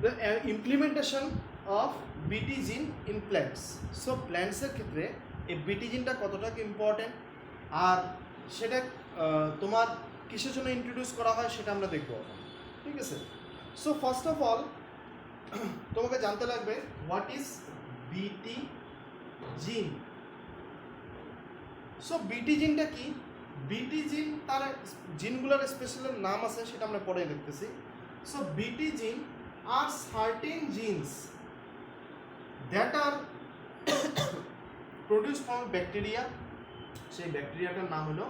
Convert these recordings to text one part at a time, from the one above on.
the implementation of BT gene in plants. So plants এর ক্ষেত্রে এই BT জিনটা কতটা ইম্পর্টেন্ট আর সেটা তোমার কিসের জন্য ইন্ট্রোডিউস করা হয় সেটা আমরা দেখব, ঠিক আছে? সো ফার্স্ট অফ অল তোমাকে জানতে লাগবে হোয়াট ইজ BT জিন। সো BT জিনটা কি? BT জিন তার জিনগুলোর স্পেশাল নাম আছে, সেটা আমরা পরে দেখতেছি। সো BT জিন are certain genes that are produced from bacteria. সেই ব্যাকটেরিয়াটার নাম হলো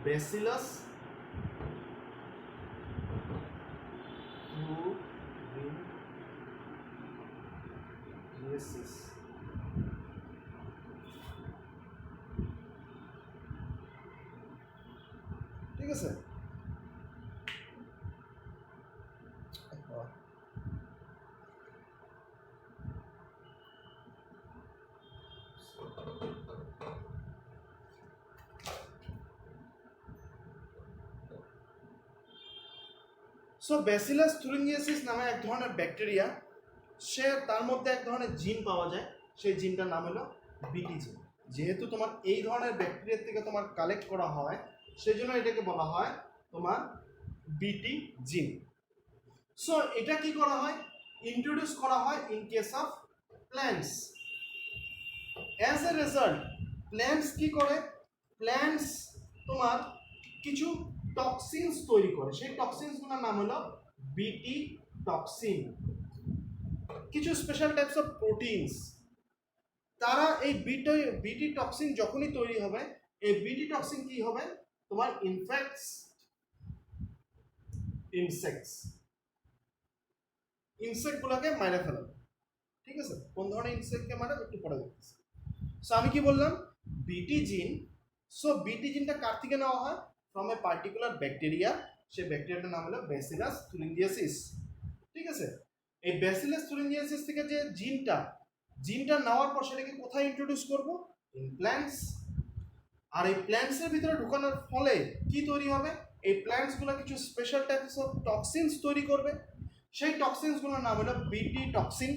Bacillus thuringiensis। ঠিক আছে? সো ব্যাসিলাস থুরিঞ্জিয়েসিস নামে এক ধরনের ব্যাকটেরিয়া, সে তার মধ্যে এক ধরনের জিন পাওয়া যায়, সেই জিনটার নাম হলো BT জিন। যেহেতু তোমার এই ধরনের ব্যাকটেরিয়া থেকে তোমার কালেক্ট করা হয়, সেই জন্য এটাকে বলা হয় তোমার BT জিন। সো এটা কি করা হয়? ইন্ট্রোডিউস করা হয় in case of plants. As a result plants কি করে? প্ল্যান্টস তোমার কিছু টক্সিনস তৈরি করে, সেই টক্সিনসগুলোর নাম হলো BT টক্সিন। কিছু স্পেশাল টাইপস অফ প্রোটিনস, তারা এই BT টক্সিন যখনই তৈরি হবে, এই BT টক্সিন কি হবে? তোমার ইনসেক্টস ইনসেক্টগুলোকে মারা ফেলাবে, ঠিক আছে? কোন ধরনের ইনসেক্টকে মারা একটু পরে দেখতেছি। সো আমি কি বললাম? BT জিন। সো BT জিনটা কার থেকে নেওয়া হয়? From a particular bacteria. সেই ব্যাকটেরিয়াটার নাম হলো ব্যাসিলাস থুরিঞ্জিয়েসিস, ঠিক আছে? এই ব্যাসিলাস থুরিঞ্জিয়েসিস থেকে যে জিনটা নেওয়ার পর সেটাকে কোথায় ইন্ট্রোডিউস করব? In plants. আর এই প্ল্যান্টসের ভিতরে ঢোকানোর ফলে কি তৈরি হবে? এই প্ল্যান্টসগুলো কিছু স্পেশাল টাইপস অফ টক্সিনস তৈরি করবে, সেই টক্সিনসগুলোর নাম হলো BT টক্সিন।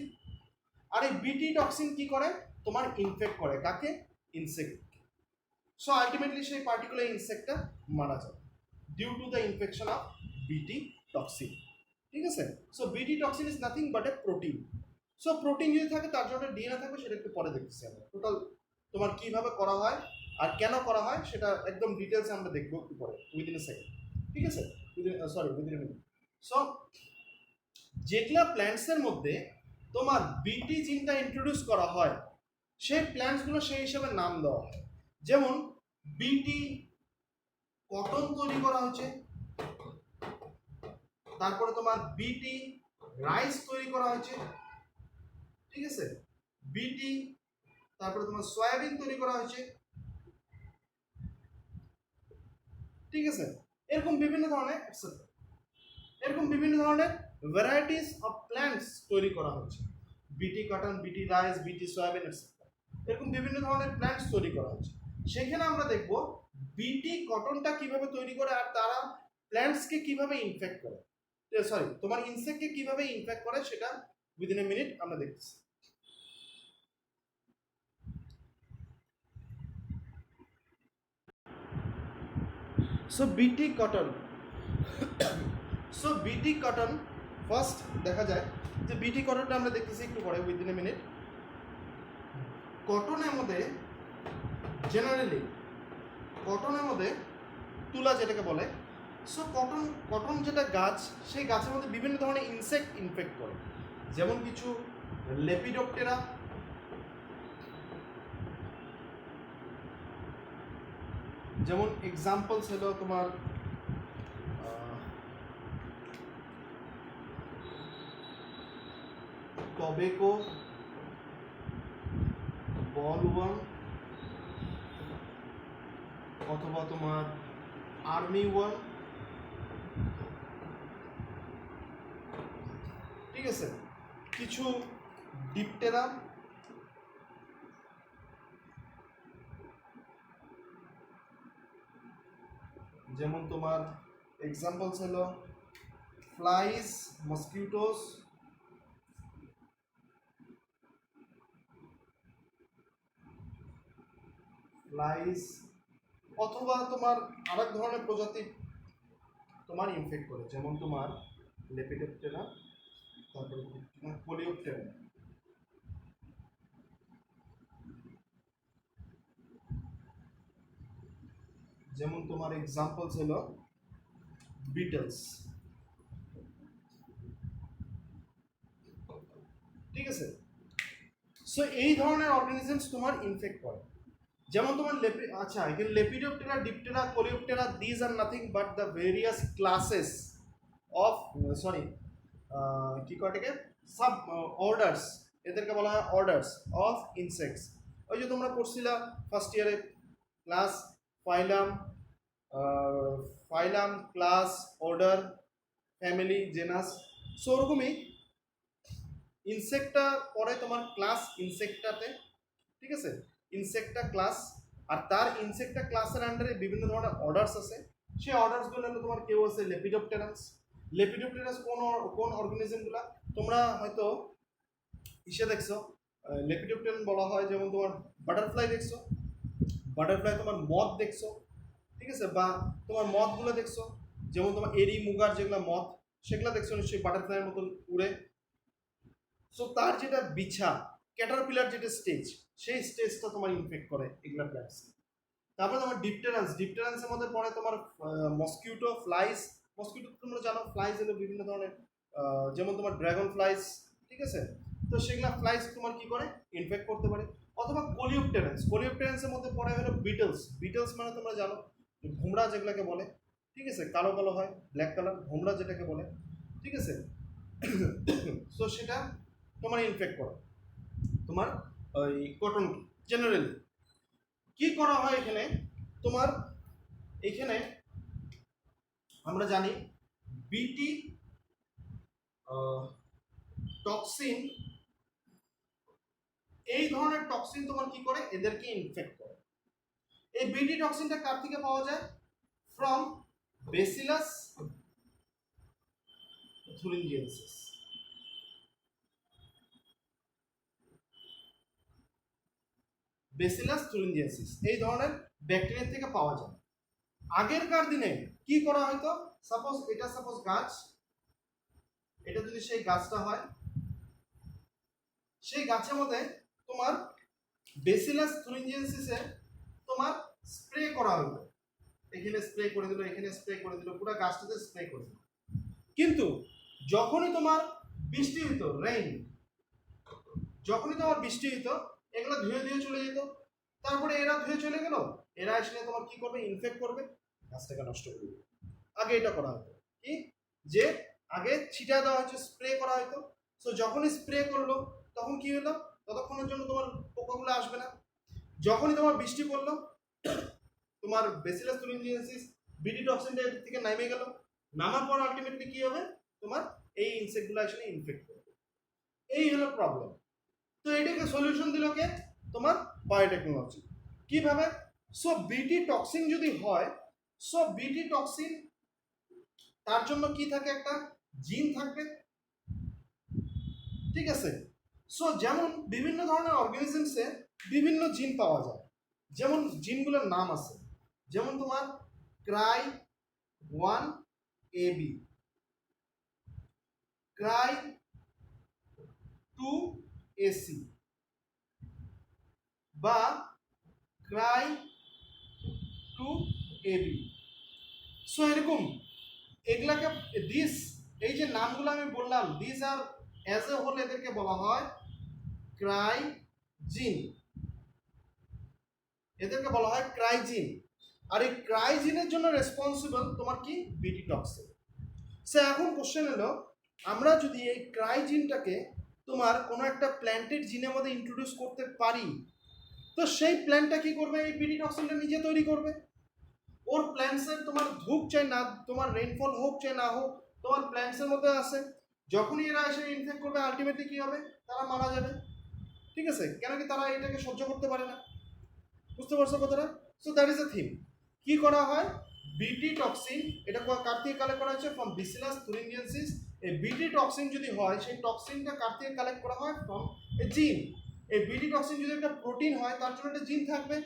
আর এই BT টক্সিন কি করে? তোমার ইনফেক্ট করে কাকে? ইনসেক্ট। সো আলটিমেটলি সেই পার্টিকুলার ইনসেক্টটা মারা যায় due to the infection of BT toxin, ঠিক আছে? So BT toxin is nothing but a protein. So protein যদি থাকে তার জন্য ডিএনএ থাকবে, সেটা একটু পরে দেখতেছি আমরা। টোটাল তোমার কিভাবে করা হয় আর কেন করা হয় সেটা একদম ডিটেলস আমরা দেখবো একটু পরে, উইদিন এ সেকেন্ড, ঠিক আছে? Within a minute. সো যেগুলা প্ল্যান্টসের মধ্যে তোমার BT জিনটা ইন্ট্রোডিউস করা হয়, সেই প্ল্যান্টসগুলো সেই হিসাবে নাম দেওয়া হয়। যেমন BT কটন তৈরি করা হচ্ছে, তারপরে তোমার BT রাইস তৈরি করা হয়েছে, ঠিক আছে? BT তারপরে তোমার সয়াবিন তৈরি করা হয়েছে, ঠিক আছে? এরকম বিভিন্ন ধরনের ভ্যারাইটিস অফ প্ল্যান্টস তৈরি করা হচ্ছে। BT cotton, BT rice, BT soybean etcetera, এরকম বিভিন্ন ধরনের প্ল্যান্টস তৈরি করা হচ্ছে। সেখানে আমরা দেখব BT কটনটা কিভাবে তৈরি করে আর তারা প্ল্যান্টসকে কিভাবে ইনফেক্ট করে, তোমার ইনসেক্টকে কিভাবে ইনফেক্ট করে, সেটা উইদিন এ মিনিট আমরা দেখতেছি। So BT cotton. So BT cotton first দেখা যায় যে BT কটনটা আমরা দেখতেছি একটু পরে, উইদিন এ মিনিট। কটনের মধ্যে জেনারেলি তুলা যেটাকে বলে। সো কটন যেটা গাছ, সেই গাছের মধ্যে বিভিন্ন ধরনের ইনসেক্ট ইনফেক্ট করে, যেমন কিছু লেপিডোপ্টেরা, যেমন এক্সাম্পলস হলো তোমার টবেকো, বলওয়ার্ম, অথবা তোমার আর্মি ওয়ার্ম, ঠিক আছে? কিছু ডিপটেরা, যেমন তোমার এক্সাম্পলস হলো ফ্লাইজ, মসকিউটোস, ফ্লাইস অথবা তোমার আরেক ধরনের প্রজাতি তোমার ইনফেক্ট করে, যেমন তোমার লেপিডোপ্টেরা, তারপরে কোলিওপ্টেরা। যেমন তোমার এক্সাম্পলস হলো বিটলস, ঠিক আছে। সো এই ধরনের অর্গানিজমস তোমার ইনফেক্ট করে, যেমন তোমার আচ্ছা এখানে Lepidoptera, Diptera, Coleoptera, these are nothing but the various classes of sorry কি কয় এটাকে সাব অর্ডার্স, এদেরকে বলা হয় অর্ডার্স অফ ইনসেক্টস। ওই যে তোমরা পড়ছিলা ফার্স্ট ইয়ারে class, phylum, phylum, class, order, family, genus. So ওরকমই ইনসেক্টটা পরে তোমার ক্লাস ইনসেক্টাতে, ঠিক আছে, ইনসেক্টা ক্লাস, আর তার ইনসেক্টা ক্লাসের আন্ডারে বিভিন্ন ধরনের অর্ডার্স আছে। সেই অর্ডার্সগুলো হলো তোমার কেউ আছে লেপিডোপ্টেরাস। লেপিডোপ্টেরাস কোন কোন অর্গানিজমগুলো তোমরা হয়তো ইসে দেখছো, লেপিডোপ্টেরান বলা হয়, যেমন তোমার বাটারফ্লাই দেখছো, বাটারফ্লাই তোমার মথ দেখছো, ঠিক আছে, বা তোমার মথগুলো দেখছো, যেমন তোমার এরি মুগার যেগুলো মথ সেগুলো দেখছো নিশ্চয়ই বাটারফ্লাইয়ের মতন উড়ে। সো তার যেটা বিছা ক্যাটারপিলার যেটা স্টেজ, সেই স্টেজটা তোমার ইনফেক্ট করে এগুলা প্ল্যান্টস। তারপরে তোমার ডিপটেরান্স, ডিপটেরান্সের মধ্যে পড়ে তোমার মসকিউটো, ফ্লাইস। মসকিউটো তোমরা জানো ফ্লাইস হলো বিভিন্ন ধরনের, যেমন তোমার ড্রাগন ফ্লাইস, ঠিক আছে। তো সেগুলা ফ্লাইস তোমার কি করে ইনফেক্ট করতে পারে। অথবা কোলিওপ্টেরান্স, কোলিওপ্টেরান্সের মধ্যে পড়ে হলো বিটলস। বিটলস মানে তোমরা জানো ঘুমরা যেগুলোকে বলে, ঠিক আছে, কালো কালো হয়, ব্ল্যাক কালার, ঘুমরা যেটাকে বলে, ঠিক আছে। সো সেটা তোমার ইনফেক্ট করে তোমার ওই কটনকে। জেনারেলি কি করা হয় এখানে তোমার, এখানে আমরা জানি বিটি টক্সিন, এই ধরনের টক্সিন তোমার কি করে এদেরকে ইনফেক্ট করে। এই বিটি টক্সিনটা কার থেকে পাওয়া যায়? From Bacillus thuringiensis. Bacillus thuringiensis এই ধরনের ব্যাকটেরিয়া থেকে পাওয়া যায়। আগেরকার দিনে কি করা হয়তো, সাপোজ এটা সাপোজ গাছ, এটা যদি সেই গাছটা হয়, সেই গাছের মধ্যে তোমার বেসিলাস থুরিনজিয়েন্সিসে তোমার স্প্রে করা হলো, এখানে স্প্রে করে দিল, এখানে স্প্রে করে দিল, পুরো গাছটাতে স্প্রে করে দিল। কিন্তু যখনই তোমার বৃষ্টি হইতো, রেইন, যখনই তোমার বৃষ্টি হইতো এগুলো ধুয়ে ধুয়ে চলে যেত। তারপরে এরা ধুয়ে চলে গেল, এরা এসে তোমার কি করবে, ইনফেক্ট করবে, গাছটাকে নষ্ট করবে। আগে এটা করা হতো কি, যে আগে ছিটা দেওয়া হয়েছে, স্প্রে করা হতো। সো যখনই স্প্রে করলো তখন কি হলো, ততক্ষণের জন্য তোমার পোকাগুলো আসবে না। যখনই তোমার বৃষ্টি পড়লো, তোমার বেসিলাস থুরিনজিয়েন্সিস বিটি টক্সিনটা এর থেকে নেমে গেল, নামার পর আলটিমেটলি কি হবে, তোমার এই ইনসেক্টগুলো আসলে ইনফেক্ট করবে। এই হলো প্রবলেম। তো এটাকে সলিউশন দিল কে, তোমার বায়োটেকনোলজি। কিভাবে? সো বিটি টক্সিন যদি হয়, সো বিটি টক্সিন তার জন্য কি থাকে, একটা জিন থাকবে, ঠিক আছে। সো যেমন বিভিন্ন ধরনের অর্গানিজমসে বিভিন্ন জিন পাওয়া যায়, যেমন জিনগুলোর নাম আছে, যেমন তোমার ক্রাই 1 AB, ক্রাই 2 AC, বা ক্রাই 2 AB। সো এরকম এগুলাকে দিস, এই যে নামগুলো আমি বললাম, this are as a whole এদেরকে বলা হয় ক্রাইজিন, এদেরকে বলা হয় ক্রাইজিন। আর এই ক্রাইজিনের জন্য রেসপন্সিবল তোমার কি, বিটি টক্সিন। সে এখন কোশ্চেন হলো, আমরা যদি এই ক্রাইজিনটাকে তোমার কোনো একটা প্ল্যান্টের জিনের মধ্যে ইন্ট্রোডিউস করতে পারি, তো সেই প্ল্যান্টটা কি করবে, এই বিটি টক্সিনটা নিজে তৈরি করবে। ওর প্ল্যান্টসের তোমার ধূপ চাই না, তোমার রেইনফল হোক চাই না হোক, তোমার প্ল্যান্টসের মধ্যে আছে। যখনই এরা এসে ইনফেক্ট করবে আলটিমেটলি কি হবে, তারা মারা যাবে, ঠিক আছে। কেন কি, তারা এটাকে সহ্য করতে পারে না। বুঝতে পারছো কথাটা? So that is a theme. কি করা হয়, বিটি টক্সিন, এটা কার থেকে কালেক্ট করা হয়েছে, ফ্রম বেসিলাস থুরিনজিয়েন্সিস। এই বিটি টক্সিন যদি হয়, সেই টক্সিনটা কার থেকে কালেক্ট করা হয়, ফ্রম এ জিন। এই বিটি টক্সিন যদি একটা প্রোটিন হয়, তার জন্য একটা জিন থাকবে।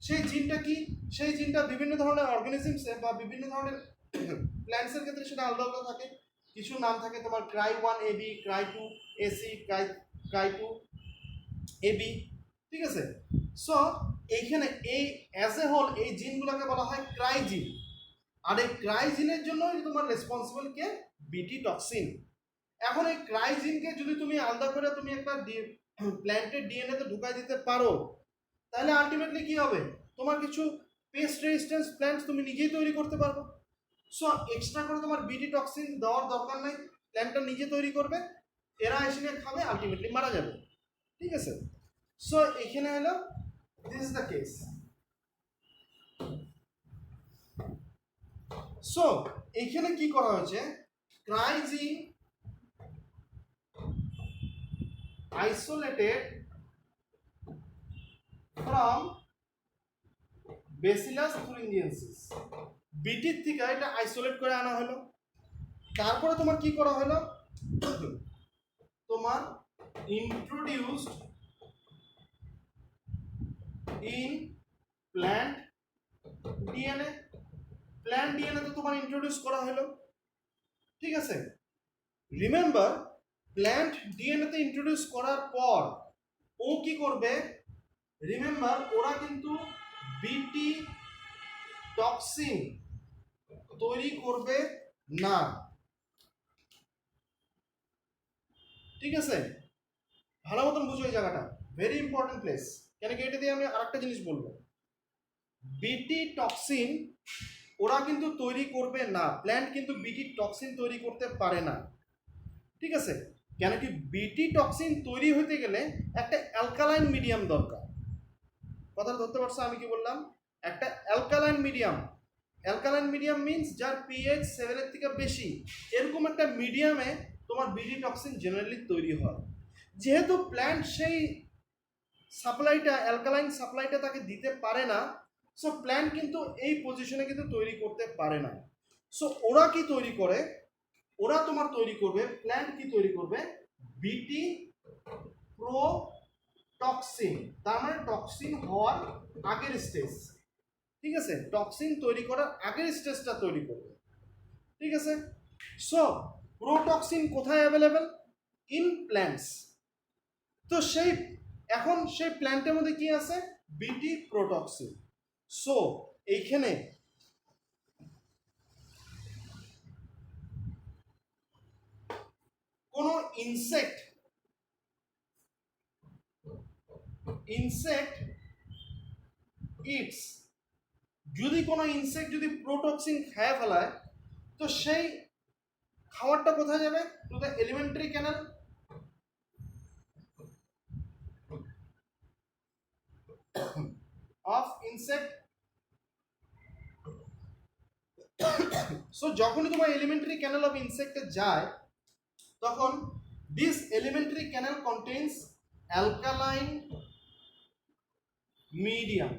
সেই জিনটা কি, সেই জিনটা বিভিন্ন ধরনের অর্গানিজমসে বা বিভিন্ন ধরনের প্ল্যান্টসের ক্ষেত্রে সেটা আলাদা আলাদা থাকে। কিছু নাম থাকে তোমার cry 1 AB, cry 2 AC, Cry 2 AB, ঠিক আছে। সো এইখানে এই অ্যাজ এ হোল এই জিনগুলোকে বলা হয় ক্রাই জিন। আর এই ক্রাই জিনের জন্য তোমার রেসপন্সিবল কে, বিটি টক্সিন। এখন এই ক্রাই জিনকে যদি তুমি আলাদা করে তুমি একটা প্ল্যান্টের ডিএনএ তে ঢুকাই দিতে পারো, তাহলে আলটিমেটলি কি হবে, তোমার কিছু পেস্ট রেজিস্ট্যান্স প্ল্যান্টস তুমি নিজেই তৈরি করতে পারবে। সো এক্সট্রা করে তোমার বিটি টক্সিন দেওয়ার দরকার নাই, প্ল্যান্টটা নিজে তৈরি করবে, এরা এসে নিয়ে খাবে, আলটিমেটলি মারা যাবে, ঠিক আছে। সো এখানে হলো this is the case. So এইখানে কি করা হয়েছে, ক্রাইজিন আইসোলেটেড ফ্রম ব্যাসিলাস থুরিনজিয়েন্সিস, বিটির থেকে এটা আইসোলেট করে আনা হলো। তারপরে তোমার কি করা হলো, তোমার introduced in plant DNA, plant DNA তো তোমার ইন্ট্রোডিউস করা হলো, ঠিক আছে। রিমেম্বার, প্ল্যান্ট ডিএনএ তে ইন্ট্রোডিউস করার পর ও কি করবে, রিমেম্বার ওরা কিন্তু বিটি টক্সিন তৈরি করবে না, ঠিক আছে। ভালো মতন বুঝো এই জায়গাটা, ভেরি ইম্পর্টেন্ট প্লেস। কেন কি এটা দিয়ে আমি আরেকটা জিনিস বলবো, বিটি টক্সিন ওরা কিন্তু তৈরি করবে না, প্ল্যান্ট কিন্তু বিটি টক্সিন তৈরি করতে পারে না, ঠিক আছে। কেন কি বিটি টক্সিন তৈরি হতে গেলে একটা অ্যালকালাইন মিডিয়াম দরকার। কথাটা ধরতে পারছো আমি কি বললাম, একটা alkaline medium. Alkaline medium means যার পিএইচ 7 এর থেকে বেশি, এরকম একটা মিডিয়ামে তোমার বিটি টক্সিন জেনারেলি তৈরি হয়। যেহেতু প্ল্যান্ট সেই সাপ্লাইটা, অ্যালকালাইন সাপ্লাইটা তাকে দিতে পারে না, সো প্ল্যান্ট কিন্তু এই পজিশনে কিন্তু তৈরি করতে পারে না। সো ওরা কি তৈরি করে, ওরা তোমার তৈরি করবে, প্ল্যান্ট কি তৈরি করবে, বিটি প্রো টক্সিন, তার মানে টক্সিন হওয়ার আগের স্টেজ, ঠিক আছে, টক্সিন তৈরি করার আগের স্টেজটা তৈরি করবে, ঠিক আছে। সো প্রোটক্সিন কোথায় অ্যাভেলেবেল, ইন প্ল্যান্টস। তো সেই এখন সেই প্ল্যান্টের মধ্যে কি আছে, বিটি প্রোটক্সিন। সো এইখানে কোনো ইনসেক্ট ইটস, যদি কোনো ইনসেক্ট যদি প্রোটক্সিন খেয়ে ফেলায়, তো সেই খাবারটা কোথায় যাবে, to the elementary canal, of insect. So যখনই তোমার এলিমেন্টারি ক্যানাল অফ ইনসেক্টে যায়, তখন this elementary canal contains alkaline medium,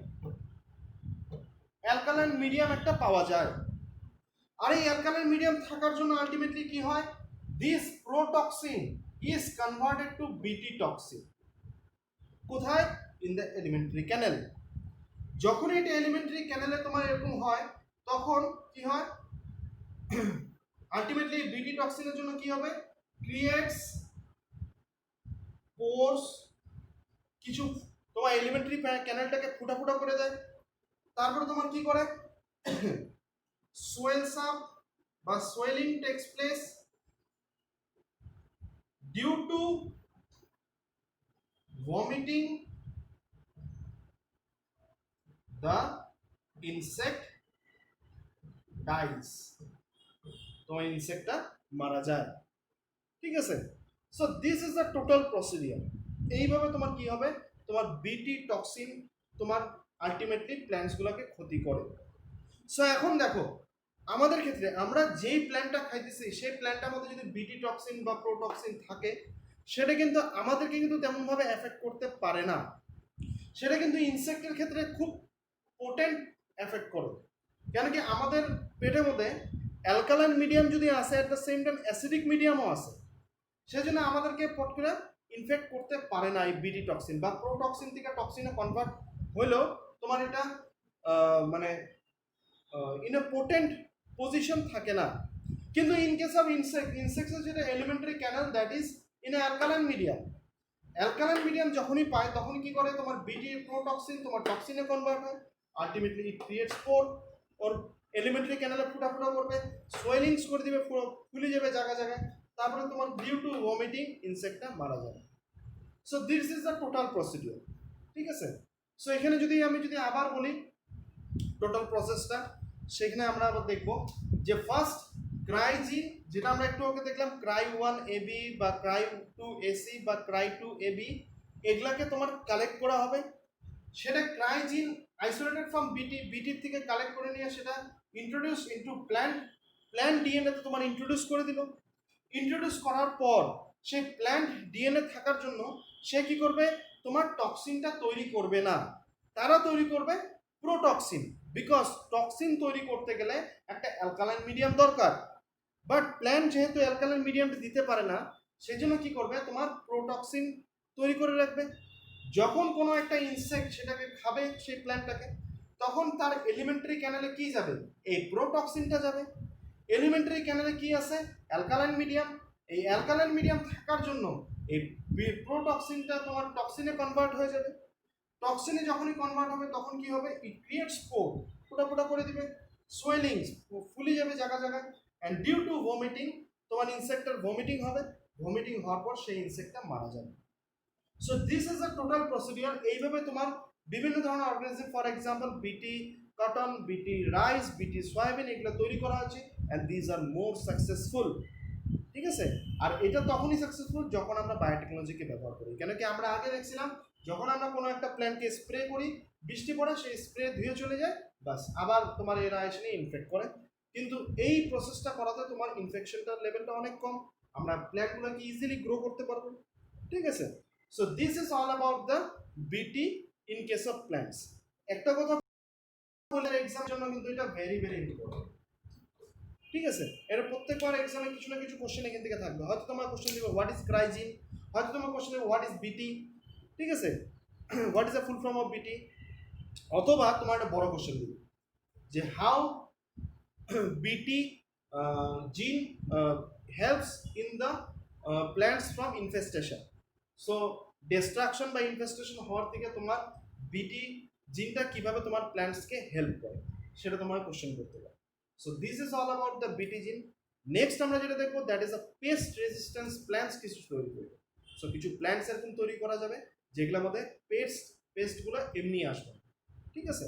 alkaline medium একটা পাওয়া যায়। আর এই অ্যালকালাইন মিডিয়াম থাকার জন্য আলটিমেটলি কি হয়, দিস প্রোটক্সিন ইজ কনভার্টেড টু বিটি টক্সিন। কোথায়, ইন দ্য এলিমেন্টারি ক্যানেল। যখন এটা এলিমেন্টারি ক্যানেলে তোমার এরকম হয়, তখন কি হয়, আলটিমেটলি বিটি টক্সিনের জন্য কি হবে, ক্রিয়েটস পোরস, কিছু তোমার এলিমেন্টারি ক্যানেলটাকে ফুটা ফুটা করে দেয়। তারপরে তোমার কি করে, সোয়েলস আপ বা swelling takes place due to vomiting the insect dies, তোমার ইনসেক্টটা মারা যায়, ঠিক আছে। So this is the total procedure. এইভাবে তোমার কি হবে, তোমার বিটি টক্সিন তোমার আলটিমেটলি প্ল্যান্টসগুলোকে ক্ষতি করে। সো এখন দেখো আমাদের ক্ষেত্রে আমরা যেই প্ল্যান্টটা খাইতেছি সেই প্ল্যান্টটার মধ্যে যদি বিটি টক্সিন বা প্রোটক্সিন থাকে, সেটা কিন্তু আমাদেরকে কিন্তু তেমনভাবে এফেক্ট করতে পারে না, সেটা কিন্তু ইনসেক্টের ক্ষেত্রে খুব পোটেন্ট এফেক্ট করে। কেন কি আমাদের পেটের মধ্যে অ্যালকালাইন মিডিয়াম যদি আসে, at the same time acidic মিডিয়ামও আছে, সেজন্য আমাদেরকে পট করে ইনফেক্ট করতে পারে না এই বিটি টক্সিন বা প্রোটক্সিন থেকে টক্সিনে কনভার্ট হলেও তোমার এটা মানে ইন এ পোটেন্ট পজিশন থাকে না। কিন্তু ইন কেস অফ ইনসেক্টসের যেটা elementary canal that is in a alkaline medium. Alkaline medium যখনই পায় তখনই কি করে, তোমার বিটি প্রোটক্সিন তোমার টক্সিনে কনভার্ট হয়, আলটিমেটলি ইট ক্রিয়েটস স্পোর, ওর এলিমেন্টারি ক্যানালে ফুটা ফুটা করবে, সোয়েলিংস করে দিবে, পুরো ফুলে যাবে জায়গা জায়গায়, তারপরে তোমার ডিউ টু ভমিটিং ইনসেক্টটা মারা যাবে। So this is the total procedure. ঠিক আছে, সো এখানে আমি যদি আবার বলি টোটাল প্রসেসটা, সেখানে আমরা আবার দেখব যে ফার্স্ট ক্রাইজিন, যেটা আমরা একটু আগে দেখলাম ক্রাই 1 এবি বা ক্রাই 2 এসি বা ক্রাই 2 এবি, এগুলাকে তোমার কালেক্ট করা হবে। সেটা ক্রাইজিন আইসোলেটেড ফ্রম বিটির থেকে কালেক্ট করে নিয়ে সেটা ইন্ট্রোডিউস ইনটু প্ল্যান্ট ডিএনএ তে তোমার ইন্ট্রোডিউস করে দিল। ইন্ট্রোডিউস করার পর সেই প্ল্যান্ট ডিএনএ থাকার জন্য সে কি করবে, তোমার টক্সিনটা তৈরি করবে না, তারা তৈরি করবে প্রোটক্সিন, বিকজ টক্সিন তৈরি করতে গেলে একটা অ্যালকালাইন মিডিয়াম দরকার। বাট প্ল্যান্ট যেহেতু অ্যালকালাইন মিডিয়ামটা দিতে পারে না, সেই জন্য কি করবে, তোমার প্রোটক্সিন তৈরি করে রাখবে। যখন কোনো একটা ইনসেক্ট সেটাকে খাবে সেই প্ল্যান্টটাকে, তখন তার এলিমেন্টারি ক্যানেলে কি যাবে, এই প্রোটক্সিনটা যাবে। এলিমেন্টারি ক্যানেলে কি আছে, অ্যালকালাইন মিডিয়াম। এই অ্যালকালাইন মিডিয়াম থাকার জন্য এই প্রোটক্সিনটা তোমার টক্সিনে কনভার্ট হয়ে যাবে। টক্সিনে যখনই কনভার্ট হবে তখন কি হবে, ইট ক্রিয়েটস স্পোর, ফোটা ফোটা করে দিবে, সোয়েলিংস ফুলে যাবে জায়গা জায়গায়, অ্যান্ড ডিউ টু ভমিটিং তোমার ইনসেক্টের ভমিটিং হবে, ভমিটিং হওয়ার পর সেই ইনসেক্টটা মারা যাবে। So this is a total procedure. এইভাবে তোমার বিভিন্ন ধরনের অর্গানিজম, ফর এক্সাম্পল বিটি কটন, বিটি রাইস, বিটি সয়াবিন, এগুলো তৈরি করা হয়েছে, and these are more successful. ঠিক আছে, আর এটা তখনই সাকসেসফুল যখন আমরা বায়োটেকনোলজিকে ব্যবহার করি। কেন কি আমরা আগে দেখছিলাম যখন আমরা কোনো একটা প্ল্যান্টকে স্প্রে করি, বৃষ্টি পড়ে, সেই স্প্রে ধুয়ে চলে যায়, বাস আবার তোমার এরা এসে নিয়ে ইনফেক্ট করে। কিন্তু এই প্রসেসটা করাতে তোমার ইনফেকশনটার লেভেলটা অনেক কম, আমরা প্ল্যান্টগুলোকে ইজিলি গ্রো করতে পারবো। ঠিক আছে, so this is all about the বিটি ইন কেস অফ প্ল্যান্টস। একটা কথা বলে এক্সামের জন্য কিন্তু এটা ভেরি ভেরি ইম্পর্টেন্ট। ঠিক আছে, এর প্রত্যেকবার এক্সামে কিছু না কিছু কোশ্চেন এখান থেকে থাকবে। হয়তো তোমার কোশ্চেন দিবে হোয়াট ইজ ক্রাইজিন, হয়তো তোমার কোশ্চেন দিবে হোয়াট ইজ বিটি, ঠিক আছে, what is the full form of বিটি, অথবা তোমার একটা বড় কোশ্চেন দিবে যে how BT gene helps in the plants from infestation. So destruction বা ইনফেস্টেশন হওয়ার থেকে তোমার বিটি জিনটা কিভাবে তোমার প্ল্যান্টসকে হেল্প করে, সেটা তোমার কোশ্চেন করতে পারে। So this is all about the BT gene. Next আমরা যেটা দেখবো that is a pest resistance plants কিছু তৈরি করবে। সো কিছু প্ল্যান্টস এরকম তৈরি করা যাবে যেগুলোর মধ্যে পেস্টগুলো এমনি আসবে। ঠিক আছে।